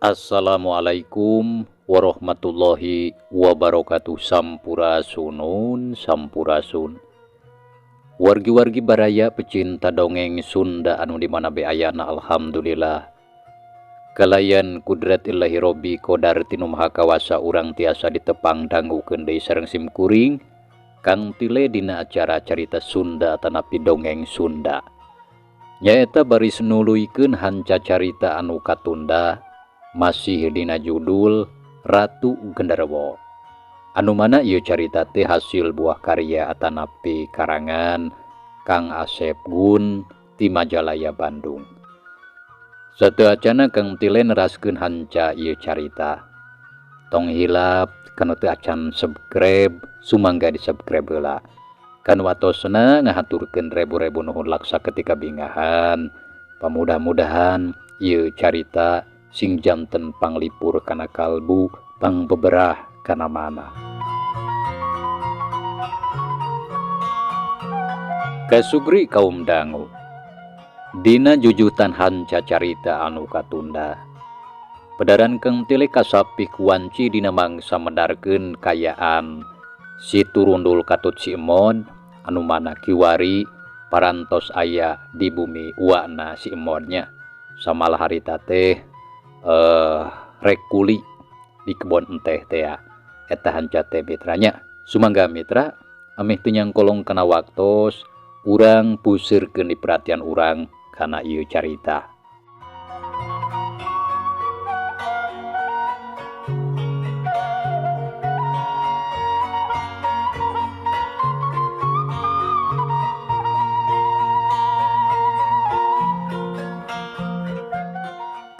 Assalamualaikum warahmatullahi wabarakatuh. Sampurasun, sampurasun. Wargi-wargi baraya pecinta dongeng Sunda anu dimana beayana, alhamdulillah. Kalayan kudrat illahi robbi qadar tinu maha kawasa urang tiasa ditepang dangukeun deui sareng simkuring kang tile dina acara carita Sunda tanapi dongeng Sunda. Nyaeta baris nuluykeun hanca carita anu katunda masih dina judul Ratu Genderuwo. Anu mana ieu carita teh hasil buah karya atanapi karangan Kang Asep Gun ti Majalaya Bandung. Sateacana Kang tile neraskeun hanca ieu carita. Tong hilap kana teu acan subscribe, sumangga di subscribe heula. Kan watosna ngahaturkeun rebu-rebu nuhun laksa ketika bingahan. Pamudah-mudahan ieu carita sing janten panglipur kana kalbu, pangbeberah kana mana. Kasugri kaum dangu, dina jujutan hanca carita anu katunda, pedaran Kang tile kasapih kuanci dina mangsa mendarkeun kayaan si turundul Katut Si Emod anu mana kiwari parantos aya di bumi uwana si Emodnya samalah harita teh rek kuli di kebon enteh teh ya. Eta hanca teh mitranya sumangga mitra ameh teu nyangkolong kana waktos urang pusirkeun di perhatian urang kana ieu carita.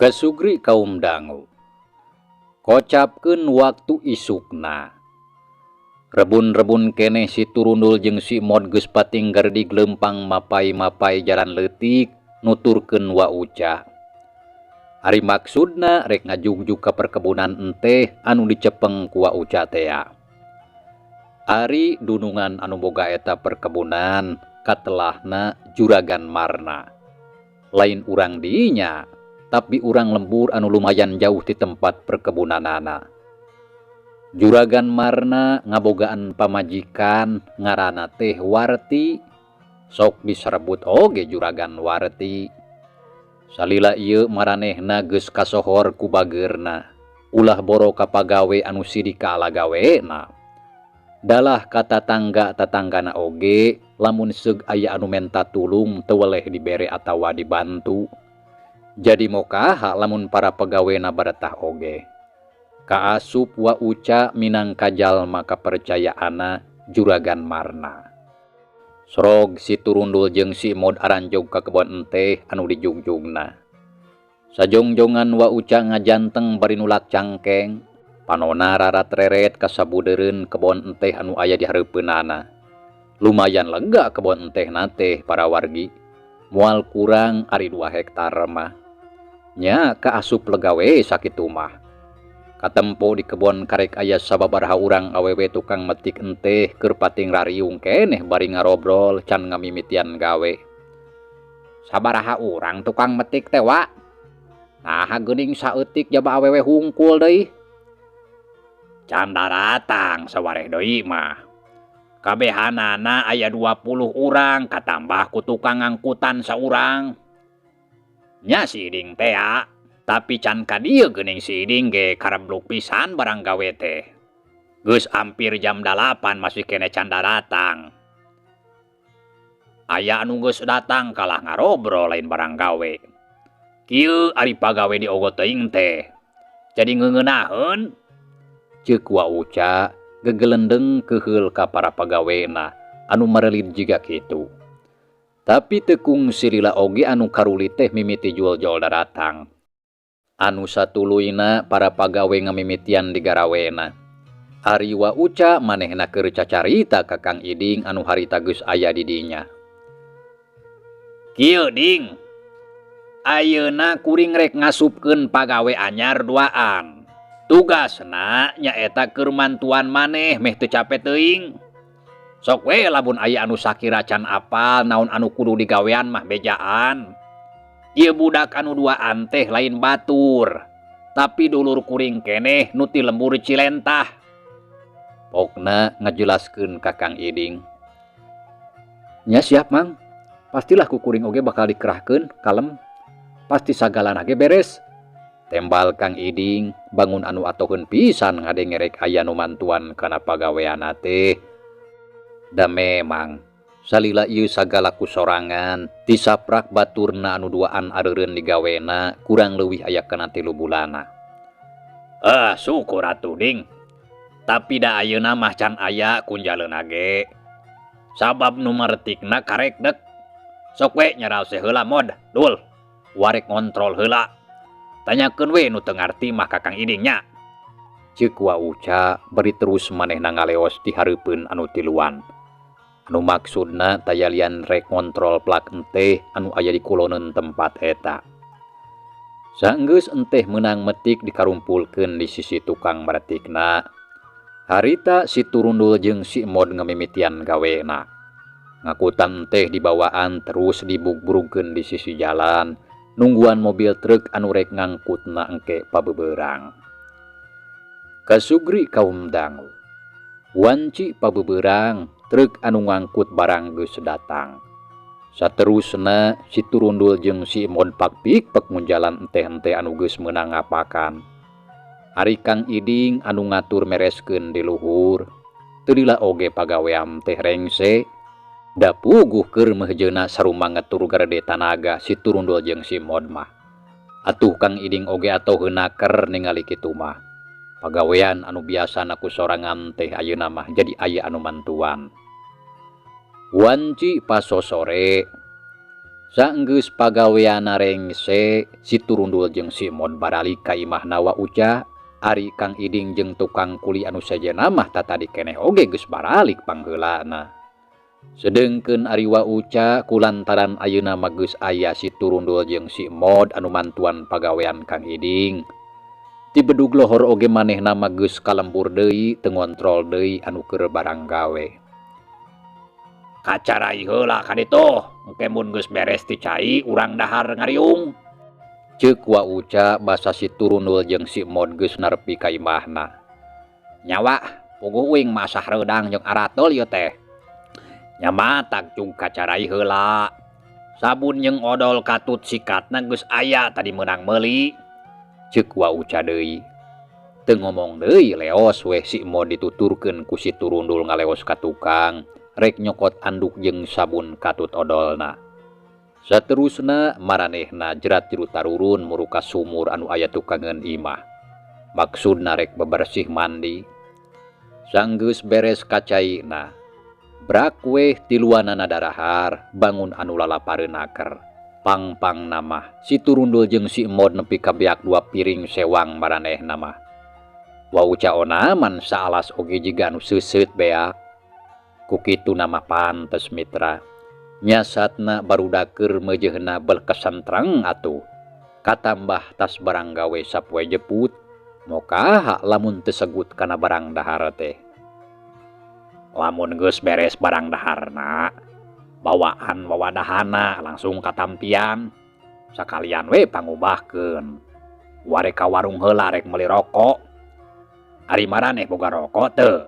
Kasugri kaum dangu, kocapkeun waktu isukna. Rebun-rebun keneh si turundul jeung si Emod geus patinggar di gleumpang mapai-mapai jalan leutik nuturkeun wa uca. Ari maksudna rek ngajugjuk ka perkebunan enteh anu dicepeng ku wa uca teh. Ari dunungan anu boga eta perkebunan katelahna Juragan Marna. Lain urang dinya, tapi urang lembur anu lumayan jauh di tempat perkebunanana. Juragan Marna ngabogaan pamajikan ngaranna teh Warti, sok diserebut oge Juragan Warti. Salila ieu maranehna geus kasohor ku bageurna, ulah boro ka pagawe anu sidi kaala gawena. Dalah ka tatangga-tatanggana oge lamun seug aya anu menta tulung teu weleh dibere atawa dibantu. Jadi mokaha lamun para pegawena baretah oge. Kaasup wa uca minangka jalma kapercayaana Juragan Marna. Sorog si turundul jeung si Emod aranjog ka kebon enteh anu dijugjugna. Sajongjongan wa uca ngajanteng bari nulak cangkeng, panona rarat reret kasabudeureun kebon enteh anu aya di hareupeunana. Lumayan lega kebon enteh teh para wargi. Moal kurang ari 2 hektar mah. Nya kaasup lega we sakitu mah. Katempo di kebon karek aya sababaraha urang awewe tukang metik enteh keur pating rariung keneh bari ngarobrol can ngamimitian gawe. Sabaraha urang tukang metik teh wa? Nah geuning saeutik jaba awewe hungkul deui. Can daratang sawareh deui mah. Kabehanana aya 20 urang katambah ku tukang angkutan saurang. Nya siding teh Tapi can ka dieu geuning si Iding ge karebluk pisan barang gawe teh. Geus hampir jam 8 masih kene can datang. Aya anu geus datang kalah ngarobrol lain barang gawe. Kieu ari pagawe di ogot teuing teh. Jadi ngeuneunaheun. Ceuk Wa Uca gegelendeng keheul ka para pagawena anu marelid jiga kitu. Tapi tekung silila oge anu karuli teh mimiti jual-jual daratang. Anu satuluyna para pagawe ngamimitian di garawena. Ari Wa Uca manehna keur cacarita ka Kang Iding anu harita geus aya di dinya. Kieu Ding. Ayeuna kuring rek ngasupkeun pagawe anyar duaan. Tugasna nyaeta keur mantuan maneh meh teu capek teuing. Sok we lamun aya anu sakira can apal naon anu kudu digawean mah bejaan. Ieu budak anu duaan teh lain batur, tapi dulur kuring keneh nu ti lembur Cilentah. Pokna ngajelaskeun ka Kang Iding. Nya siap Mang, pastilah ku kuring oge bakal dikerahkeun kalem. Pasti sagalana ge beres. Tembal Kang Iding bangun anu atoheun pisan ngadengerek aya nu mantuan kana pagaweana teh. Da memang salila ieu sagala kusorangan tisaprak baturna anu duaan areureun digawena kurang leuwih aya kana 3 bulana. Syukur atuh Ding. Tapi da ayeuna mah can aya kunjaleuna ge. Sabab nu martikna karek dek. Sok we nyaraos heula mod, Dul. Warek ngontrol heula. Tanyakeun we nu teu ngarti mah ka Kang Iding nya. Ceuk Wa Uca bari terus manehna ngaleos di hareupeun anu tiluan. Anu maksudna taya lian rek ngontrol plak enteh anu aya di kuloneun tempat eta. Saenggeus enteh meunang metik dikarumpulkeun di sisi tukang maratikna. Harita si Turundul jeung si Mod ngamimitian gawena. Ngakutan enteh dibawaan terus dibugbrugkeun di sisi jalan. Nungguan mobil truk anu rek ngangkutna engke pabeberang. Kasugri kaum dangu. Wanci pabeberang truk anu ngangkut barang geus datang. Saterusna si Turundul jeung si Mod pakpik pek munjalan enteh-enteh anu geus meunang ngapakan. Ari Kang Iding anu ngatur mereskeun di luhur. Teu lila oge pagawean teh rengse. Da puguh keur mehjeuna sarumah ngatur garede tanaga si Turundul jeung si Mod mah. Atuh Kang Iding oge atoheun naker ningali kitu mah. Pagawean anu biasana ku sorangan teh ayeuna mah jadi aya anu mantuan. Wanci pasosore. Saenggeus pagaweana rengse si Turundul jeung si Mod baralik ka imahna Wa Uca. Ari Kang Iding jeung tukang kuli anu sejenna mah tatadi keneh oge geus baralik pangheulana. Sedengkeun ari Wa Uca kulantaran ayeuna mah geus aya si Turundul jeung si Mod anu mantuan pagawean Kang Iding. Ti bedug lohor oge manehna mah geus kalembur deui teu ngontrol deui anu keur barang gawe. Kacarai heula ka ditu, engke mun geus beres ti cai urang dahar ngariung. Ceuk Wa Uca basa si Turundul jeung si Mod geus narepi ka imahna. Nyawa, puguh uing masah reudang jeung aratul ieu teh. Nya matak cung kacarai heula. Sabun jeung odol katut sikatna geus aya tadi meunang meuli. Ceuk Wa Uca deui. Teu ngomong deui leos we si Mod dituturkeun ku si Turundul ngaleos ka tukang. Rek nyokot anduk jeung sabun katut odolna. Saterusna maranehna jerat tilu tarurun muruka sumur anu aya tukangeun imah. Maksudna rek bebersih mandi. Saenggeus beres kacaina, brak weh tiluanana darahar bangun anu lalapareun naker. Pang-pang nama si Turundul jeung si Mod nepi ka beak 2 piring sewang maranehna mah. Wa Uca onaman saalas oge jiga anu seuseut beak. Kukitu nama pantes mitra. Nyasatna barudak keur meujeunna belkesentreng atuh. Katambah tas barang gawe sapoe jeput. Mokaha lamun teu segut kana barang dahar teh. Lamun geus beres barang daharna, bawaan wawadahana langsung katampian. Sakalian we pangubahkeun. Ware ka warung heula rek meuli rokok. Ari maraneh boga rokok teu?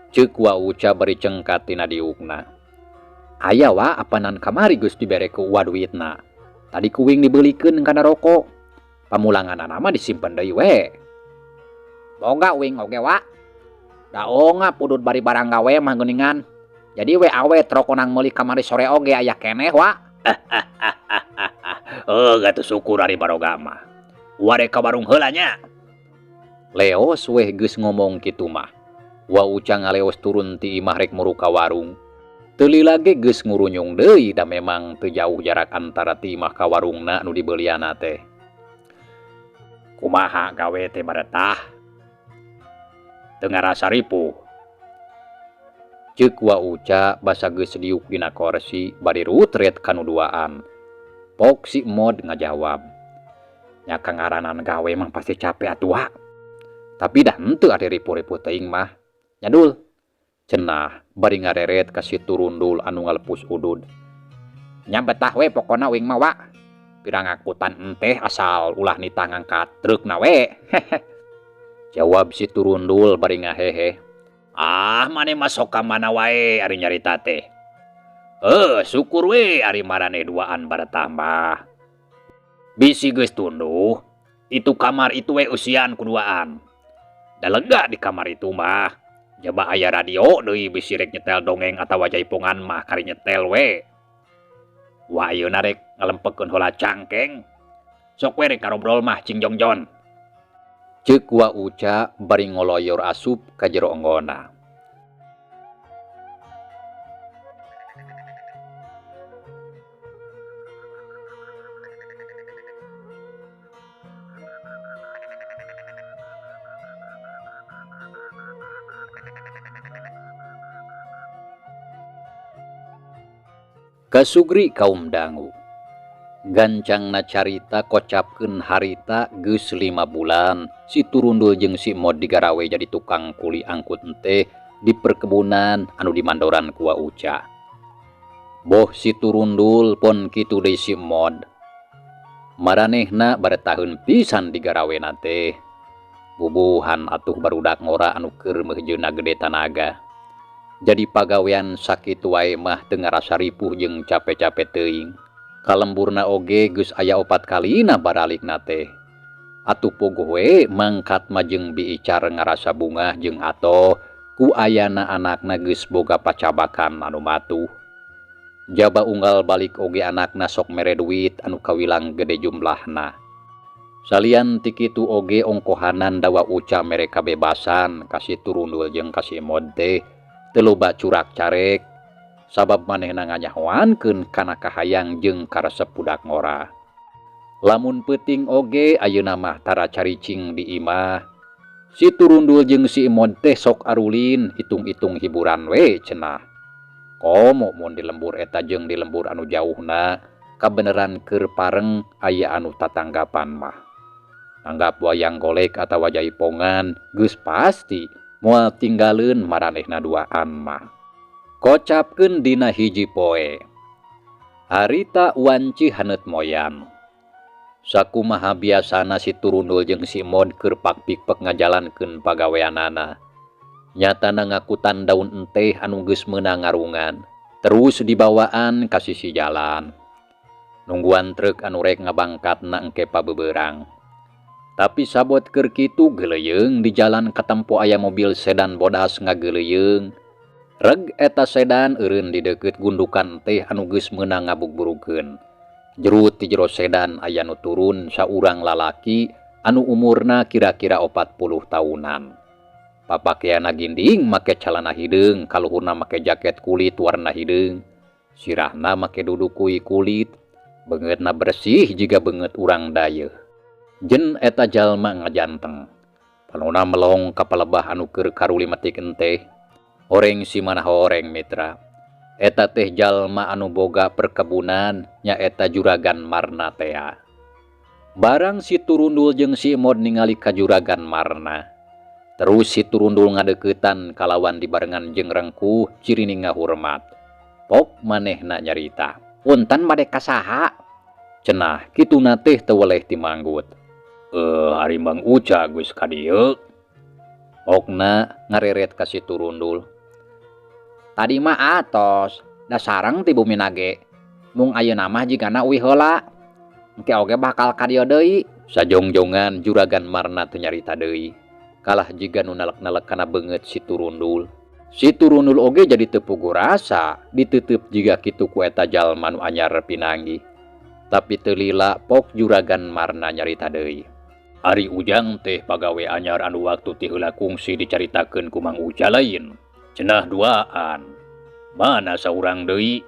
Ceuk Wa Uca bari cengkat tina diukna. Aya wa apanan kamari geus dibere ku wa duitna. Tadi kuing dibelikeun kana rokok. pamulangan nama disimpen deui we. Boga uing oge wa. Daonga pudut bari barang gawe mah geuningan. Jadi we awe trokonang meuli kamari sore oge aya keneh wa. Gatu syukur ari baroga mah. Ware ka warung heula nya. Leos weh geus ngomong kitu mah. Wa Uca ngaleos turun ti imah rek muru ka warung. Teuli lage geus ngurunyung deui da memang teu jauh jarak antara ti imah ka warungna nu dibeulieana teh. Kumaha gawe teh baretah? Teu ngarasa ripuh. Ceuk Wa Uca basa geus diuk dina kursi bari rutret kanu duaan. Pok si Mod ngajawab. Nya kangaranan gawe mah pasti capek atuh. Tapi dah henteu ade ripuh-ripuh teuing mah. Nyadul, cenah bari ngareret ka si turundul anu ngalepus udud. Nya betah we pokona uing mah wa. Pirang angkutan enteh asal ulah nitah ngangkat trukna we. Jawab si turundul bari ngahehe. Mane masok ka mana wae ari nyarita teh. Syukur we ari marane duaan baretah mah. Bisi geus tunduh, itu kamar itu we usian kuduaan. Da lega di kamar itu mah. Jaba aya radio deui bisi rek nyetel dongeng atawa jaipongan mah kari nyetel we. Wah ayeuna rek ngalempekeun heula cangkeng. Sok we rek karobrol mah cing jongjon. Ceuk Wa Uca bari ngoloyor asup ka jero enggona. Kasugri kaum dangu. Gancangna carita kocapkeun harita geus 5 bulan si turundul jeung si Mod digarawe jadi tukang kuli angkut teh di perkebunan anu dimandoran ku Wa Uca. Boh si turundul pon kitu deui si Mod. Maranehna baretaheun pisan digarawena teh. Bubuhan atuh barudak ngora anu keur meujeunna gede tanaga. Jadi pagawean sakitu wae mah teu ngarasa ripuh jeung capek-capek teuing. Kalemburna oge geus aya 4 kalina baralikna teh. Atuh pogoh we mangkat majeng biicar ngarasa bungah jeung atoh ku ayana anakna geus boga pacabakan anu matuh. Jaba unggal balik oge anakna sok mere duit anu kawilang gede jumlahna. Salian ti kitu oge ongkohanan da Wa Uca mere kabebasan kasih turundul jeung kasih Mod teh teu loba curak carek. Sabab manehna nganyahoankeun kana kahayang jeung karesep budak ngora. Lamun peuting oge ayeuna mah tara caricing di imah. Si turundul jeung si Mod teh sok arulin hitung-hitung hiburan we cenah. Komo mun di lembur eta jeung di lembur anu jauhna kabeneran keur pareng aya anu tatanggapan mah. Anggap wayang golek atawa jaipongan geus pasti moal tinggaleun maranehna duaan mah. Kocapkeun dina hiji poe. Harita wanci haneut moyan. Sakumaha biasana si turundul jeung si Mod keur pakpikpek ngajalankeun pagaweanana. Nyatana ngakutan daun enteh anu geus meunang ngarungan. Terus dibawaan ka sisi jalan. Nungguan truk anu rek ngabangkatna engke pabebeurang. Tapi sabot keur kitu geuleyeung di jalan katempo aya mobil sedan bodas ngageuleyeung. Reg eta sedan eureun di deukeut gundukan teh anu geus meunang ngabugburukeun. Jerut ti jero sedan aya nu turun saurang lalaki anu umurna kira-kira 40 tahunan. Papakeana ginding make calana hideung, kaluhurna make jaket kulit warna hideung. Sirahna make dudukui kulit, beungeutna bersih jiga beungeut urang dayeuh. Jen eta jalma ngajanteng. Panonna melong ka palebah anu keur karuli metik enteh. Oreng si manaha oreng mitra. Eta teh jalma anu boga perkebunan nyaeta Juragan Marna tea. Barang si turundul jeung si Mod ningali ka Juragan Marna. Terus si turundul ngadeuketan kalawan dibarengan jeung rengkuh ciri ngahormat. Pok manehna nyarita. Punten bade ka saha? Cenah kituna teh teu weleh timanggut. Ari Mang Uca geus ka dieu. Pokna ngareret ka si turundul. Tadi mah atos, da sareng ti bumi nage. Mung ayeuna mah jigana uwi heula. engke oge bakal ka dieu deui. Sajongjongan Juragan Marna teu nyarita deui. Kalah jiga nu nalek-nalek kana beungeut si Turundul. Si Turundul oge jadi teu puguh rasa diteuteub jiga kitu ku eta jalma nu anyar pinanggih. Tapi teu lila pok Juragan Marna nyarita deui. Ari Ujang teh pagawe anyar anu waktu ti heula kungsi dicaritakeun ku Mang Uja lain. Cenah duaan. Mana saurang deui?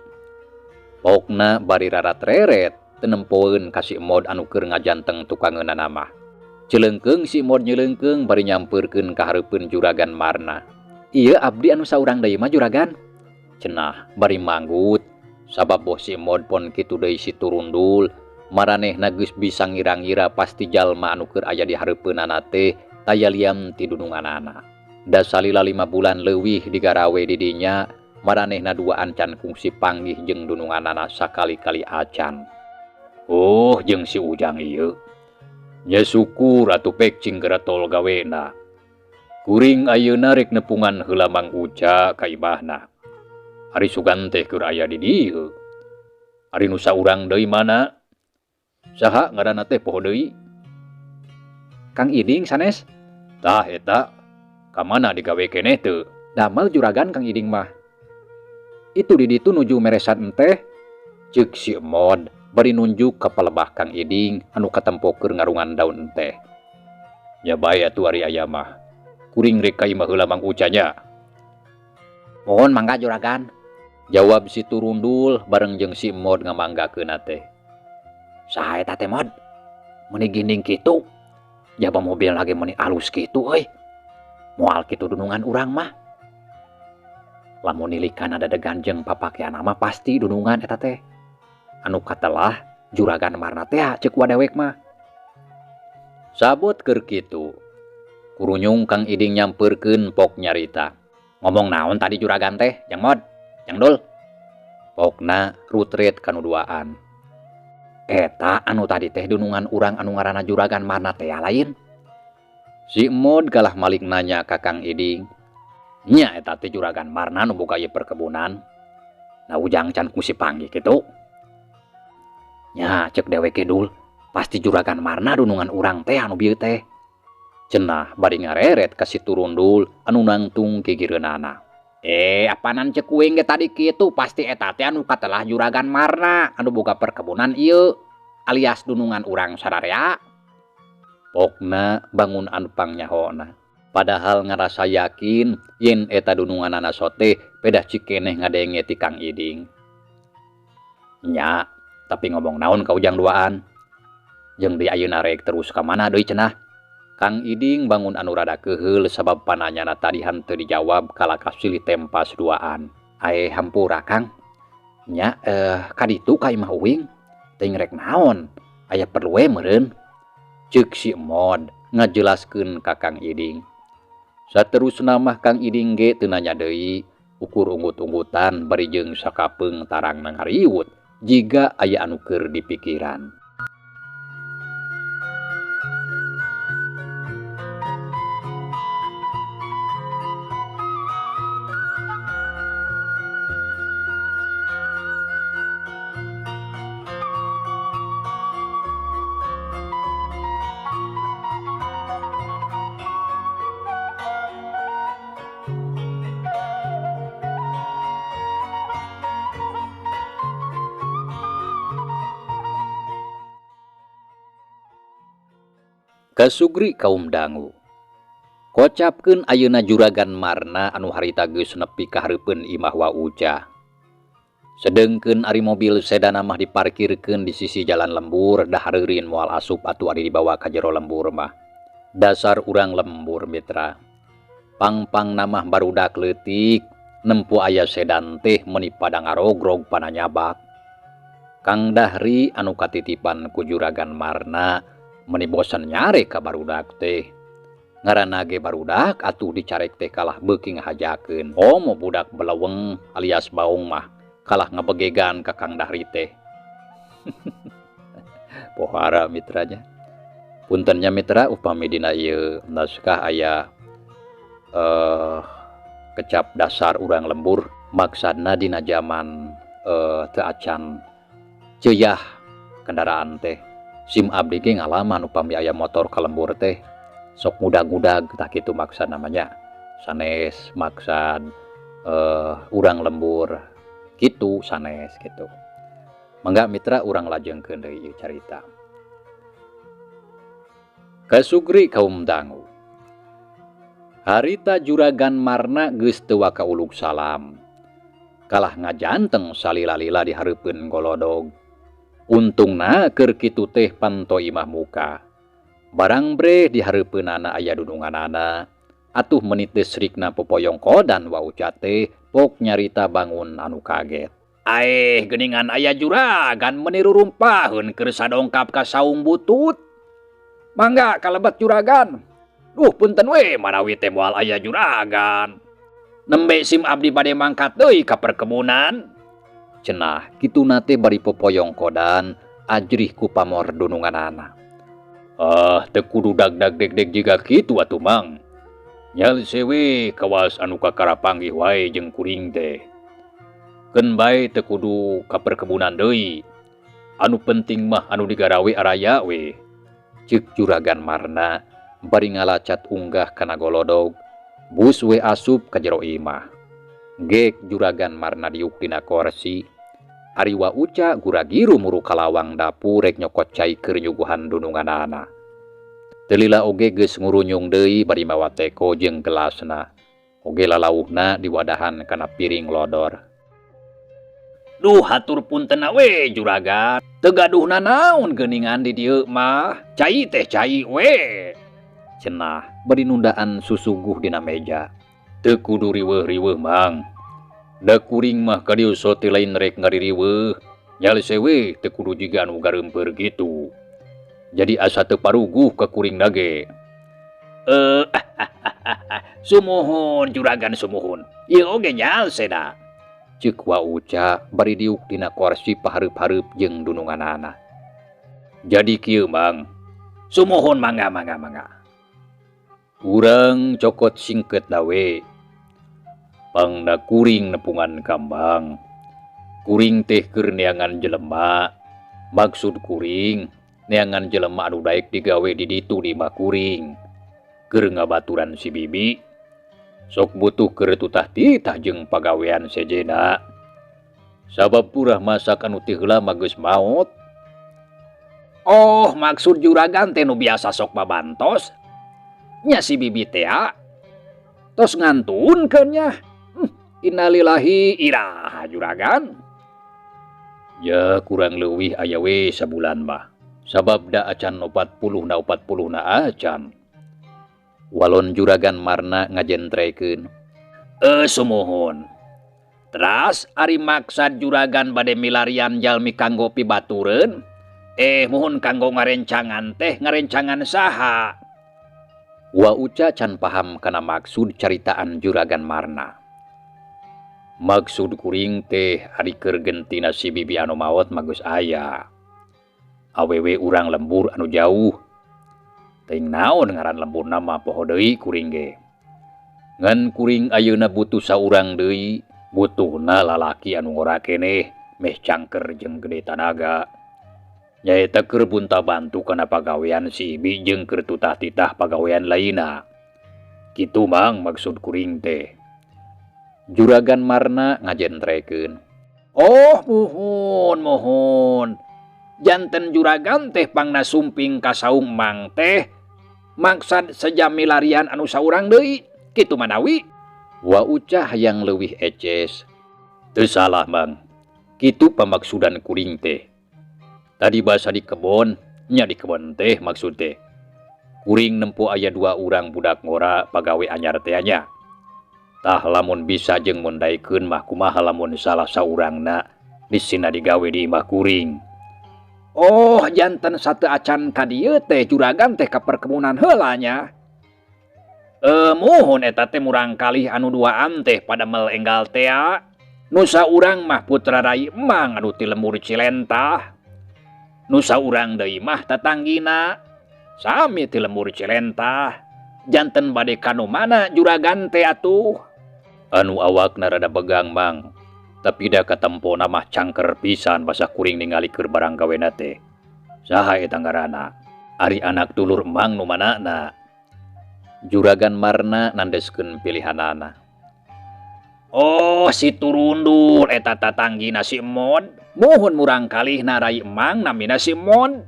Pokna bari rarat reret teu nempoeun ka si Mod anu keur ngajanteng tukangeunana mah. Cileungkeung si Mod nyeleungkeung bari nyampeurkeun ka hareupeun Juragan Marna. Ieu abdi anu saurang deui mah Juragan. Cenah bari manggut. Sabab boh si Mod pon kitu deui si Turundul. Maranehna geus bisa ngira-ngira pasti jalma anu keur aya di hareupeunana teh taya liam ti dununganana. Da salila 5 bulan leuwih digarawe di dinya, maranehna duaan can kungsi panggih jeung dununganana sakali-kali acan. Oh, jeung si Ujang ieu. Nya syukur atuh pek cing geratol gawena. Kuring ayeuna rek nepungan heula Mang Uja ka imahna. Ari sugan teh keur aya di dieu. Ari nu saurang deui mana? Saha ngaranna teh poho deui? Kang Iding sanes. Tah eta ka mana digawe keneh teu? Damel Juragan Kang Iding mah. Itu di ditu nuju meresan teh. Ceuk si Mod bari nunjuk ka palebah Kang Iding anu katempo keur ngarungan daun teh. Nya bae atuh ari aya mah. Kuring rek ka imah heula Mang Uja nya. Mohon mangga Juragan. Jawab si Turundul bareng jeung si Mod ngamanggakeun teh. Saha eta teh Mod? Meuni ginding kitu. Jaba mobil lagi meuni alus kitu euy. Moal kitu dunungan urang mah. Lamun nilikan ada degan jeung papakean mah pasti dunungan eta teh. Anu katelah Juragan Marna teh ceuk wadewek mah. Sabot keur kitu. Kurunyung Kang Iding nyampeurkeun pok nyarita. Ngomong naon tadi Juragan teh, Jang Mod? Jang Dul? Pokna rutret kanu duaan. Eta anu tadi teh dunungan urang anu ngaranna Juragan Marna teh lain. Si Mod kalah malik nanya ka Kang Iding. Nya eta teh Juragan Marna nu boga ieu perkebunan. Nah Ujang can kungsi panggih kitu. Nya cek deweke Dul, pasti Juragan Marna dunungan urang teh anu bieu teh. Cenah bari ngareret ka si Turundul anu nangtung gigireunana. Apanan cek kuing ge tadi kitu pasti eta teh anu katelah Juragan Marna anu boga perkebunan ieu alias dunungan urang sadarea. Pokna bangun anu pangnyahoana. Padahal ngarasa yakin yen eta dununganana sote pedah cikeneh ngadenge ti Kang Iding. Nya, tapi ngomong naon ka Ujang duaan. Jeung deui ayeuna rek terus ka mana deui cenah? Kang Iding bangun anu rada keheul sabab pananyana tadi henteu dijawab kalakas silih tempas duaan. Hampura Kang. Nya kaditu ka imah uing. Teuing rek naon? Aya perlu we meureun. Ceuk si Mod ngajelaskeun ka Kang Iding. Saterusna mah Kang Iding ge teu nanya deui, ukur unggut-unggutan bari jeung sakapeung tarang ngariwut jiga aya anu keur dipikiran. Kasugri kaum dangu. Kocapkeun ayeuna Juragan Marna anu harita geus nepi ka hareupeun imah Wa Uja. Sedengkeun ari mobil sedan mah diparkirkeun di sisi jalan lembur da hareureun moal asup atuh ari dibawa ka jero lembur mah. Dasar urang lembur mitra. Pang-pang namah barudak leutik nempo aya sedan teh meuni pada ngarogrog pananyabak. Kang Dahri anu katitipan ku Juragan Marna meuni bosen nyare ka barudak teh. Ngaranna ge barudak atuh dicarek teh kalah beuki ngahajakeun. Mau budak beleweng alias baung mah kalah ngabegegan ka Kang Dahri teh. Pohara mitranya. Puntennya mitra upami dina ieu naskah aya kecap dasar urang lembur maksudna dina zaman teu acan ceuyah kendaraan teh Sim abdi ge ngalaman upami aya motor kalembur teh sok ngudag-ngudag tah kitu maksud namanya. Sanes maksud urang lembur gitu sanes gitu. Mangga mitra urang lajengkeun deui ieu carita. Kasugri kaum dangu. Harita juragan Marna geus teu waka uluk salam. Kalah ngajanteng salila-lila di hareupeun golodog. Untungna keur kitu teh panto imah muka. Barang bre di hareupeunana aya dudunganana. Atuh menit desrikna popoyong kodan wauca teh pok nyarita bangun anu kaget. Aeh geuningan aya juragan meniru rumpaheun keur sadongkap ka saung butut. Mangga kalebet juragan. Duh punten we manawi teh moal aya juragan. Nembe sim abdi bade mangkat deui ka perkebunan. Cenah kituna teh bari popoyong kodan ajrih ku pamor dununganana. Teu kudu dagdag degdeg jiga kitu atuh Mang. Nyal sewe kawas anu kakarapanggih wae jeung kuring teh. Keun bae teu kudu ka perkebunan deui. Anu penting mah anu digarawe araya we. Ceuk juragan Marna bari ngalacat unggah kana golodog. Bus we asup ka jero imah. Gek juragan Marna diuk dina kursi. Ari wauca guragiru muru kalawang dapur rek nyokot cai keur nyuguhan dununganana. Teu lila oge geus ngurunyung deui bari mawa teko jeung gelasna. Oge lalauhna diwadahan kana piring lodor. Duh hatur punten we juragan. Teu gaduhna naon geuningan di dieu mah. Cai teh cai we. Cenah bari nundaan susuguh dina meja. Teu kudu riweuh-riweuh Mang. Da kuring mah ka dieu sote lain rek ngaririweuh. Nyal sewe teu kudu jiga anu gareumpeur gitu. Jadi asa teu paruguh ka kuring dage. Sumuhun juragan sumuhun. Ieu oge nyal seda. Ceuk wauca bari diuk dina kursi pahareup-hareup jeung dununganana. Jadi kieu Mang. Sumuhun mangga. Urang cokot singket dawe. Pangna kuring nepungan kambang. Kuring teh keur neangan jelema. Maksud kuring neangan jelema anu daek digawe di ditu di imah kuring. Keur ngabaturan si bibi. Sok butuh keur tutah-titah jeung pagawean sejena. Sabab purah masak anu teu heula mah geus maot. Oh, maksud juragan teh nu biasa sok babantos. Nya si bibi teh tos ngantunkeun nya. Innalillahi iraha juragan. Ya kurang leuwih aya we sabulan mah. Sabab da acan 40 na acan. Walon juragan Marna ngajentrekeun. Sumuhun. Teras ari maksad juragan bade milarian jalmi kanggo pibatureun. Muhun kanggo ngarencangan teh ngarencangan saha? Wauca can paham kana maksud caritaan juragan Marna. Maksud kuring teh ari keur gentina si bibi anu maot mah geus aya. Awewe urang lembur anu jauh. Teuing naon ngaran lemburna mah poho deui kuring ge. Ngan kuring ayeuna butuh saurang deui, butuhna lalaki anu ngora keneh meh cangker jeung gede tanaga. Nyaeta keur bunta bantu kana pagawean si ibi jeung keur tutah-titah pagawean laina. Kitu Mang maksud kuring teh. Juragan Marna ngajentrekeun. Oh, muhun. Janten juragan teh pangna sumping ka saung Mang teh maksad sejam milarian anu saurang deui. Kitu manawi. Wauca hayang leuwih eces. Teu salah Mang. Kitu pamaksudan kuring teh. Tadi basa di kebon, nya di kebon teh maksud teh. Kuring nempo aya 2 urang budak ngora pagawe anyar teh nya. Tah lamun bisa jeung mun daekeun mah kumaha lamun salah saurangna disina digawe di imah kuring. Oh, janten sateu acan ka dieu teh juragan teh ka perkebunan heula nya. Muhun eta teh murang kalih anu duaan teh pada mel enggal teh. Nu saurang mah putra rai emang anu ti lembur Cilentah. Nu saurang deui mah tatanggina. Sami ti lembur Cilentah. Janten bade kanu mana juragan teh atuh? Anu awakna rada begang Mang. Tapi da katempona mah cangker pisan basa kuring ningali keur barang gawena teh. Saha eta ngaranna? Ari anak dulur emang nu manana? Juragan Marna nandeskeun pilihanana. Oh, si Turundul eta tatanggina si Emod. Mohon murang kalihna rai emang namina si Emod.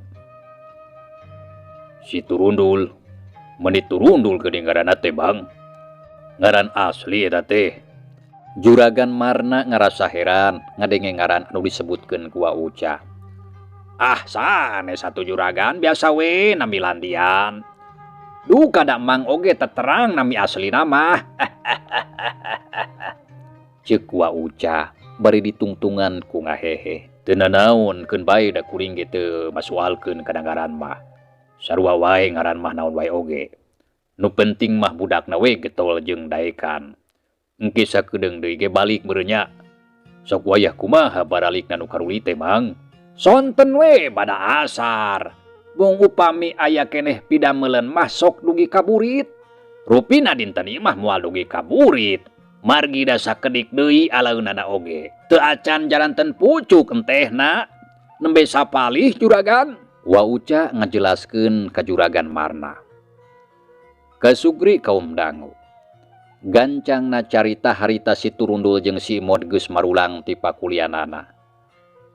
Si Turundul, menit Turundul geuning ngaranna teh Bang. Ngaran asli eta teh. Juragan Marna ngarasa heran ngadenge ngaran anu disebutkeun ku Uca. Ah, sanes satu juragan biasa we nami landian. Duh kada emang oge teterang nami asli nama. Ceuk Uca bari ditungtungan ku ngahehe. Teu nanaon keun bae da kuring ge teu masualkeun kana ngaran mah. Sarua wae ngaran mah naon wae oge. Nu penting mah budakna we getol jeung daekan. Engke sakedeung deui ge balik meureun nya. Sok wayah kumaha baralikna nu karuli teh Mang? Sonten we bada asar. Bung upami aya keneh pidameuleun mah sok dugi kaburit. Rupina dinten ieu mah moal dugi kaburit. Margi da sakedik deui alaeunana oge. Teu acan jaranten pucuk entehna. Nembe sapalih juragan? Uca ngajelaskeun ka Juragan Marna. Kasugri kaum dangu. Gancangna carita harita si Turundul jeung si Emod geus marulang ti pakulianana.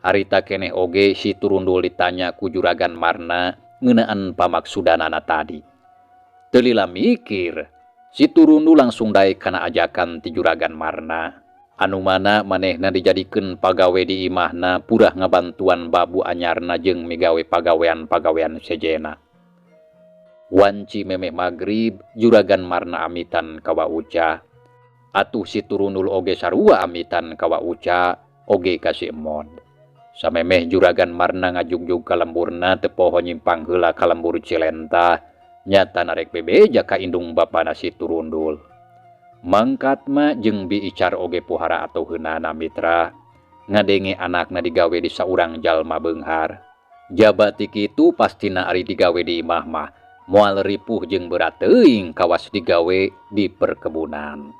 Harita keneh oge si Turundul ditanya ku Juragan Marna ngeunaan pamaksudanana tadi. Teu lila mikir, si Turundul langsung daek kana ajakan ti Juragan Marna. Anu mana manehna dijadikeun pagawe di imahna purah ngabantuan babu anyarna jeung migawe pagawean-pagawean sejena. Wanci memeh magrib, Juragan Marna amitan ka Uca. Atuh si Turundul oge sarua amitan ka Uca, oge ka si Emod. Samemeh Juragan Marna ngajugjug ka lemburna teu poho nyimpang heula ka lembur Cilenta, nyata narek bebeja ka indung bapana si Turundul. Mangkat mah jeung bi icar oge pohara atoheunana mitra, ngadenge anakna digawe di saurang jalma beunghar. Jabati kitu pastina ari digawe di imah mah moal ripuh jeung berat teuing kawas digawe di perkebunan.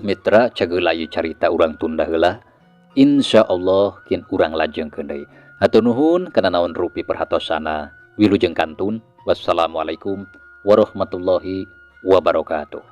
Mitra cageula ieu carita urang tunda heula. Insyaallah kin urang lajengkeun deui. Hatur nuhun kana naon rupi perhatosana. Wilujeng kantun. Wassalamualaikum warahmatullahi wabarakatuh.